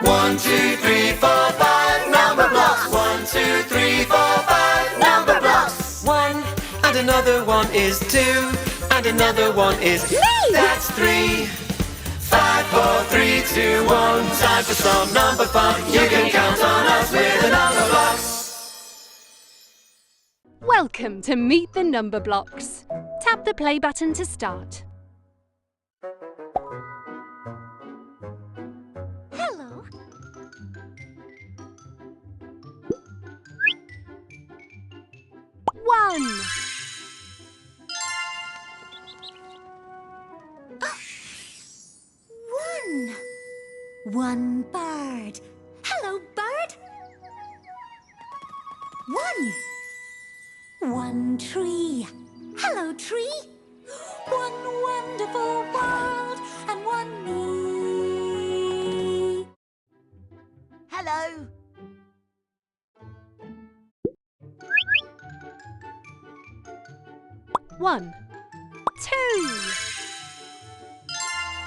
1, 2, 3, 4, 5 number blocks. 1, 2, 3, 4, 5 number blocks. 1 and another one is 2 and another one is me. That's 3. 5, 4, 3, 2, 1. Time for some number fun. You can count on us with the number blocks. Welcome to Meet the Numberblocks. Tap the play button to start. Hello. One. One bird. Hello, bird. 1 tree. Hello, tree. 1 wonderful world and 1 me. Hello. One. 2.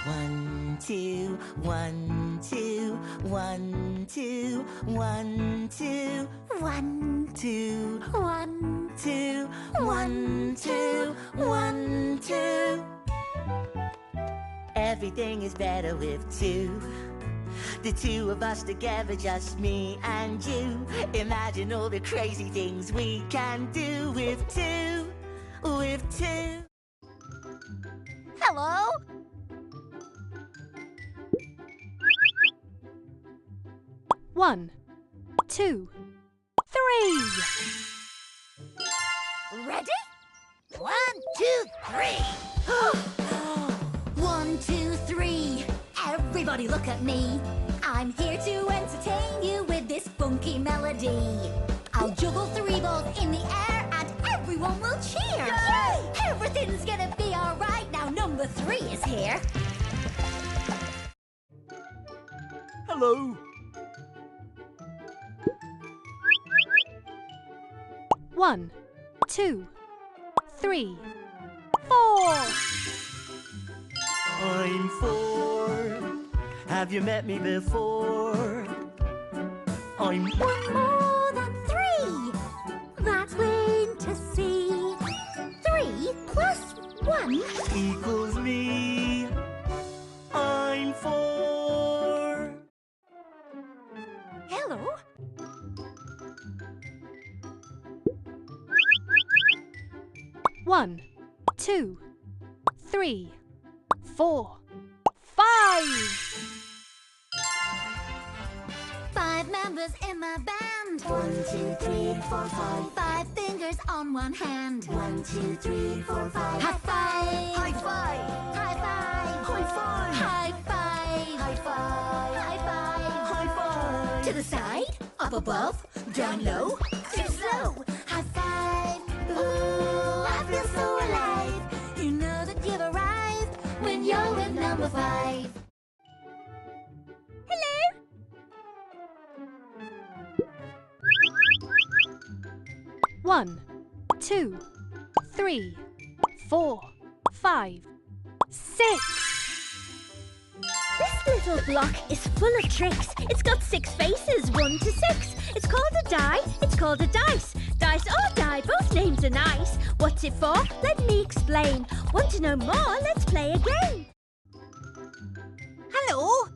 1, 2, 1, 2, 1, 2, 1, 2, 1, 2, 1, 2, 1, 2, 1, 2. Everything is better with 2. The 2 of us together, just me and you. Imagine all the crazy things we can do with 2. With 2. Hello. 1, 2, 3. Ready? 1, 2, 3. 1, 2, 3. Everybody look at me. I'm here to entertain you with this funky melody. I'll juggle 3 balls in the air and everyone will cheer. Yay! Everything's gonna be alright now. Number 3 is here. Hello. 1, 2, 3, 4. I'm 4. Have you met me before? I'm 1 more than 3. That's plain to see. 3 plus 1. equals me. I'm 4. Hello. 1, 2, 3, 4, 5. 5 members in my band. 1, 2, 3, 4, 5. 5 fingers on one hand. 1, 2, 3, 4, 5. High five. High five. High five. High five. High five. High five. High five. High five. To the side, up above, down low, too slow. High five. Ooh, I feel so alive. You know that you've arrived when you're with number 5. 1, 2, 3, 4, 5, 6. This little block is full of tricks. It's got 6 faces, 1 to 6. It's called a die, it's called a dice. Dice or die, both names are nice. What's it for? Let me explain. Want to know more? Let's play a game. Hello.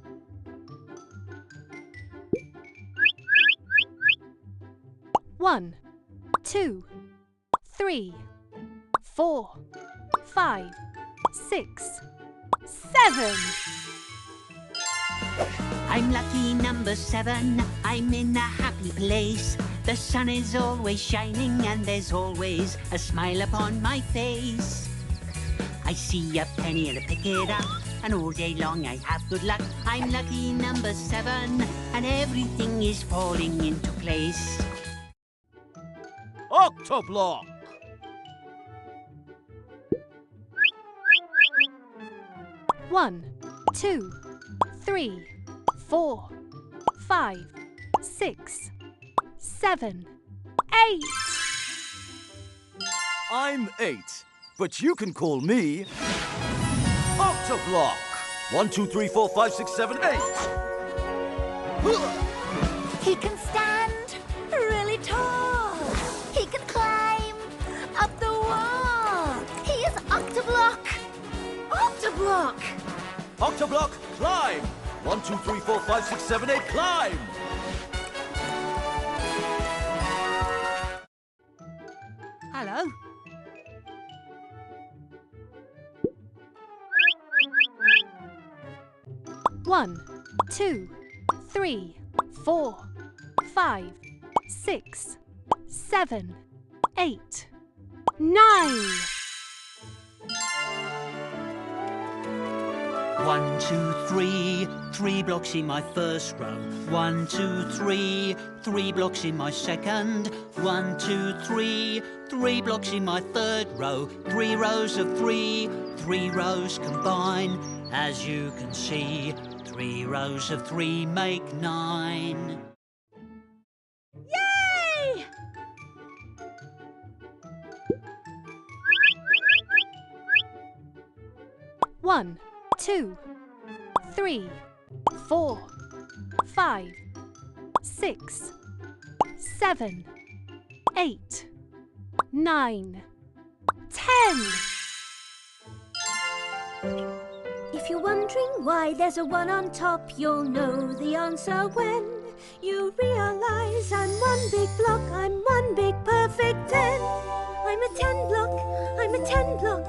1, 2, 3, 4, 5, 6, 7. I'm lucky number 7, I'm in a happy place. The sun is always shining and there's always a smile upon my face. I see a penny and I pick it up, and all day long I have good luck. I'm lucky number 7, and everything is falling into place. Octoblock. 1, 2, 3, 4, 5, 6, 7, 8. I'm 8, but you can call me Octoblock. 1, 2, 3, 4, 5, 6, 7, 8. He can stand really tall. He can climb up the wall. He is Octoblock. Octoblock! Octoblock, climb! 1, 2, 3, 4, 5, 6, 7, 8, climb! Hello. One, 2, 3, 4, 5, 6, 7, 8, 9. 1, 2, 3, 3 blocks in my first row. 1, 2, 3, 3 blocks in my second. 1, 2, 3, 3 blocks in my third row. 3 rows of 3, 3 rows combine. As you can see, 3 rows of 3 make 9. Yay! One, 2, 3, 4, 5, 6, 7, 8, 9, 10. If you're wondering why there's a 1 on top, you'll know the answer when you realize I'm 1 big block, I'm 1 big perfect 10. I'm a 10 block, I'm a 10 block,